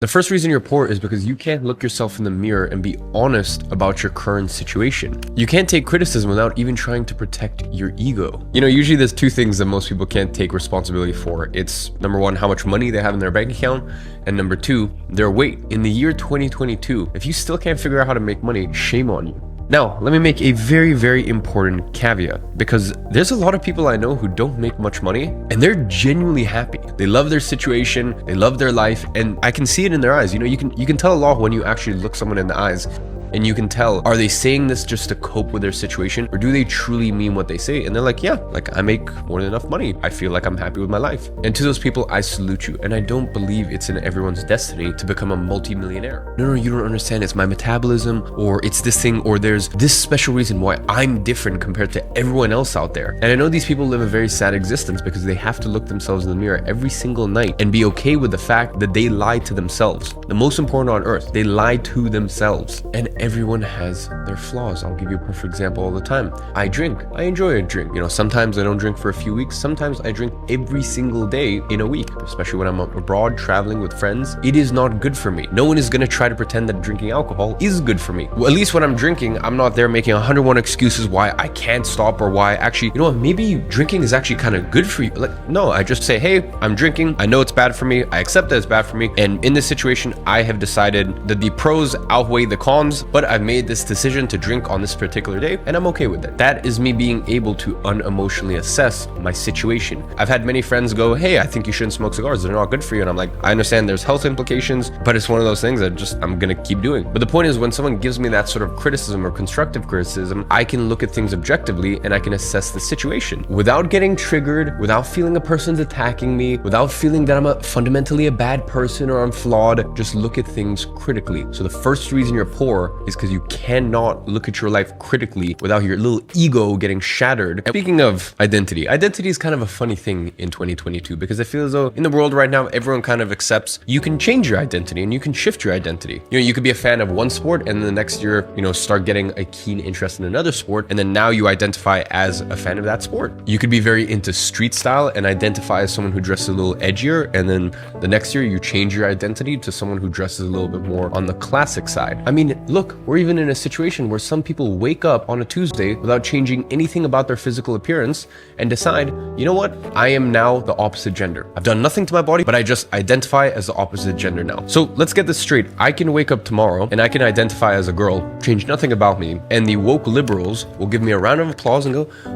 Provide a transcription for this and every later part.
The first reason you're poor is because you can't look yourself in the mirror and be honest about your current situation. You can't take criticism without even trying to protect your ego. Usually there's two things that most people can't take responsibility for. It's number one, how much money they have in their bank account, and number two, their weight. In the year 2022, if you still can't figure out how to make money, shame on you. Now, let me make a very, very important caveat, because there's a lot of people I know who don't make much money and they're genuinely happy. They love their situation, they love their life, and I can see it in their eyes. You can tell a lot when you actually look someone in the eyes. And you can tell, are they saying this just to cope with their situation, or do they truly mean what they say? And they're like, yeah, I make more than enough money. I feel like I'm happy with my life. And to those people, I salute you. And I don't believe it's in everyone's destiny to become a multi-millionaire. No, you don't understand. It's my metabolism, or it's this thing, or there's this special reason why I'm different compared to everyone else out there. And I know these people live a very sad existence because they have to look themselves in the mirror every single night and be okay with the fact that they lied to themselves. The most important on earth, they lied to themselves. And everyone has their flaws. I'll give you a perfect example all the time. I drink. I enjoy a drink. Sometimes I don't drink for a few weeks. Sometimes I drink every single day in a week, especially when I'm abroad traveling with friends. It is not good for me. No one is going to try to pretend that drinking alcohol is good for me. Well, at least when I'm drinking, I'm not there making 101 excuses why I can't stop, or why actually, maybe drinking is actually kind of good for you. No, I just say, hey, I'm drinking. I know it's bad for me. I accept that it's bad for me. And in this situation, I have decided that the pros outweigh the cons, but I've made this decision to drink on this particular day, and I'm okay with it. That is me being able to unemotionally assess my situation. I've had many friends go, hey, I think you shouldn't smoke cigars. They're not good for you. And I'm like, I understand there's health implications, but it's one of those things that I'm gonna keep doing. But the point is, when someone gives me that sort of criticism or constructive criticism, I can look at things objectively and I can assess the situation without getting triggered, without feeling a person's attacking me, without feeling that I'm fundamentally a bad person or I'm flawed. Just look at things critically. So the first reason you're poor is because you cannot look at your life critically without your little ego getting shattered. And speaking of identity is kind of a funny thing in 2022, because I feel as though in the world right now, everyone kind of accepts you can change your identity and you can shift your identity. You could be a fan of one sport and then the next year, start getting a keen interest in another sport, and then now you identify as a fan of that sport. You could be very into street style and identify as someone who dresses a little edgier, and then the next year you change your identity to someone who dresses a little bit more on the classic side. I mean, look, we're even in a situation where some people wake up on a Tuesday without changing anything about their physical appearance and decide, you know what? I am now the opposite gender. I've done nothing to my body, but I just identify as the opposite gender now. So let's get this straight. I can wake up tomorrow and I can identify as a girl, change nothing about me, and the woke liberals will give me a round of applause and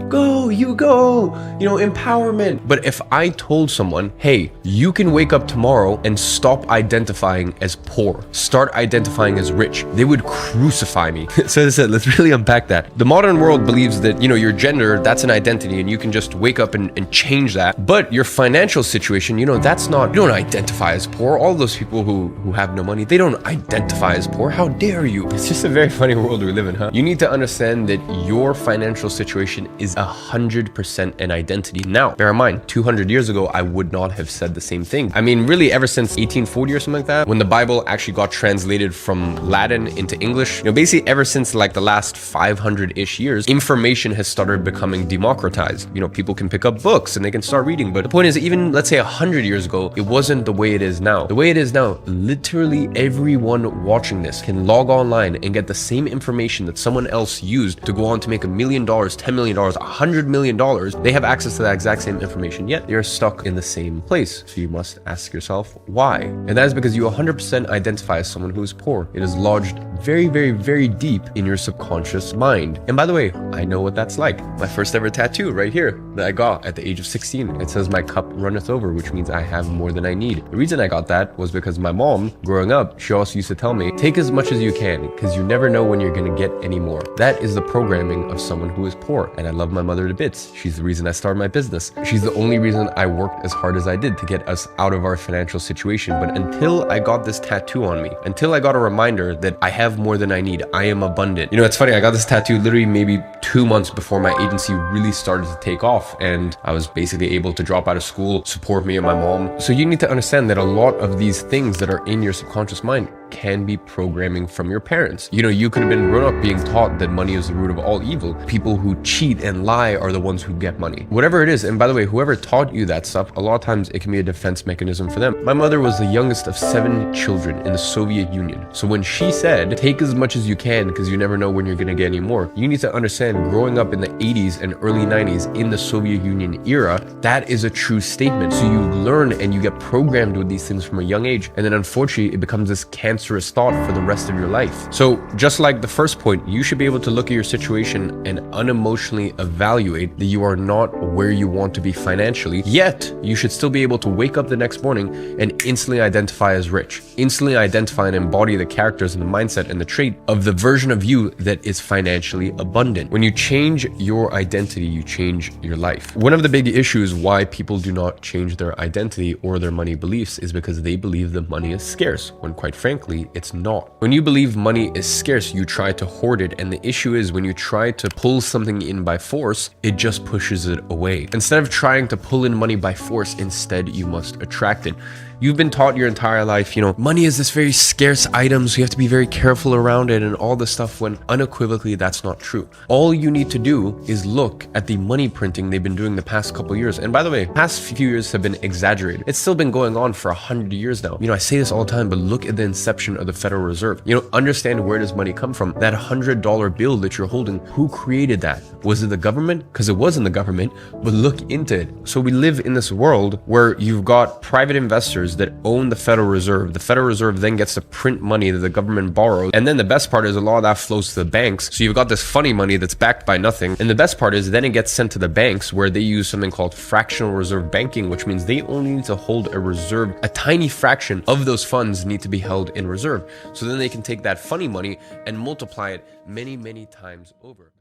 go, you go, empowerment. But if I told someone, hey, you can wake up tomorrow and stop identifying as poor, start identifying as rich, they would crucify me. So as I said, let's really unpack that. The modern world believes that, your gender, that's an identity and you can just wake up and change that. But your financial situation, that's not, you don't identify as poor. All those people who have no money, they don't identify as poor. How dare you? It's just a very funny world we live in, huh? You need to understand that your financial situation is 100% an identity. Now, bear in mind, 200 years ago, I would not have said the same thing. I mean, really ever since 1840 or something like that, when the Bible actually got translated from Latin into English, basically ever since the last 500-ish years, information has started becoming democratized. People can pick up books and they can start reading. But the point is, even let's say 100 years ago, it wasn't the way it is now. The way it is now, literally everyone watching this can log online and get the same information that someone else used to go on to make $1 million, $10 million, $100 million. They have access to that exact same information, yet they're stuck in the same place. So you must ask yourself why. And that is because you 100% identify as someone who is poor. It is lodged very, very, very deep in your subconscious mind. And by the way, I know what that's like. My first ever tattoo right here that I got at the age of 16. It says, "My cup runneth over," which means I have more than I need. The reason I got that was because my mom, growing up, she also used to tell me, take as much as you can, because you never know when you're going to get any more. That is the programming of someone who is poor. And I love my mother to bits. She's the reason I started my business. She's the only reason I worked as hard as I did to get us out of our financial situation. But until I got this tattoo on me, until I got a reminder that I have more than I need, I am abundant. It's funny, I got this tattoo literally maybe 2 months before my agency really started to take off, and I was basically able to drop out of school, support me and my mom. So you need to understand that a lot of these things that are in your subconscious mind can be programming from your parents. You know, you could have been grown up being taught that money is the root of all evil. People who cheat and lie are the ones who get money. Whatever it is, and by the way, whoever taught you that stuff, a lot of times it can be a defense mechanism for them. My mother was the youngest of 7 children in the Soviet Union. So when she said, take as much as you can because you never know when you're gonna get any more, you need to understand, growing up in the 80s and early 90s in the Soviet Union era, that is a true statement. So you learn and you get programmed with these things from a young age, and then unfortunately it becomes this cancerous thought for the rest of your life. So just like the first point, you should be able to look at your situation and unemotionally evaluate that you are not where you want to be financially, yet you should still be able to wake up the next morning and instantly identify as rich, instantly identify and embody the characters and the mindset and the trait of the version of you that is financially abundant. When you change your identity, you change your life. One of the big issues why people do not change their identity or their money beliefs is because they believe that money is scarce, when quite frankly, it's not. When you believe money is scarce, you try to hoard it, and the issue is when you try to pull something in by force, it just pushes it away. Instead of trying to pull in money by force, instead you must attract it. You've been taught your entire life, you know, money is this very scarce item, so you have to be very careful around it and all this stuff, when unequivocally that's not true. All you need to do is look at the money printing they've been doing the past couple years. And by the way, past few years have been exaggerated. It's still been going on for 100 years now. You know, I say this all the time, but look at the inception of the Federal Reserve. You know, understand, where does money come from? That $100 bill that you're holding, who created that? Was it the government? Because it wasn't the government, but look into it. So we live in this world where you've got private investors that own the Federal Reserve. The Federal Reserve then gets to print money that the government borrows. And then the best part is a lot of that flows to the banks. So you've got this funny money that's backed by nothing. And the best part is then it gets sent to the banks, where they use something called fractional reserve banking, which means they only need to hold a reserve. A tiny fraction of those funds need to be held in reserve. So then they can take that funny money and multiply it many, many times over.